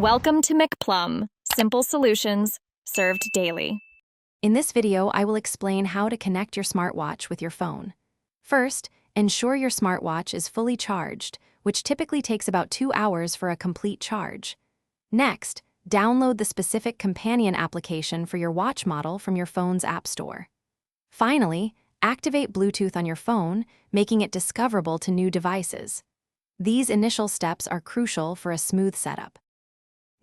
Welcome to McPlum, simple solutions served daily. In this video, I will explain how to connect your smartwatch with your phone. First, ensure your smartwatch is fully charged, which typically takes about 2 hours for a complete charge. Next, download the specific companion application for your watch model from your phone's app store. Finally, activate Bluetooth on your phone, making it discoverable to new devices. These initial steps are crucial for a smooth setup.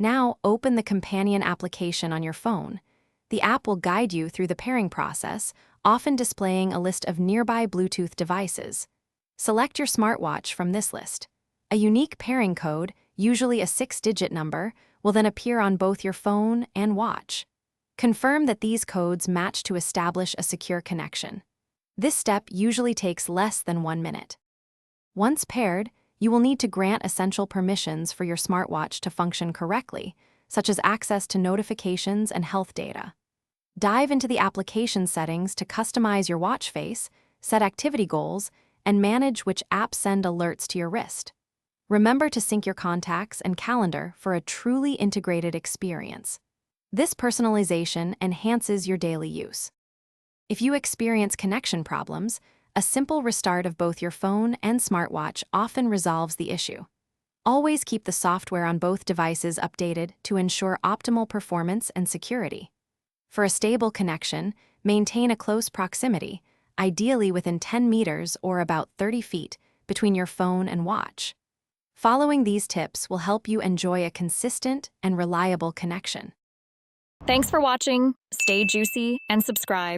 Now, open the companion application on your phone. The app will guide you through the pairing process, often displaying a list of nearby Bluetooth devices. Select your smartwatch from this list. A unique pairing code, usually a 6-digit number, will then appear on both your phone and watch. Confirm that these codes match to establish a secure connection. This step usually takes less than 1 minute. Once paired, you will need to grant essential permissions for your smartwatch to function correctly, such as access to notifications and health data. Dive into the application settings to customize your watch face, set activity goals, and manage which apps send alerts to your wrist. Remember to sync your contacts and calendar for a truly integrated experience. This personalization enhances your daily use. If you experience connection problems, a simple restart of both your phone and smartwatch often resolves the issue. Always keep the software on both devices updated to ensure optimal performance and security. For a stable connection, maintain a close proximity, ideally within 10 meters or about 30 feet, between your phone and watch. Following these tips will help you enjoy a consistent and reliable connection. Thanks for watching. Stay juicy and subscribe.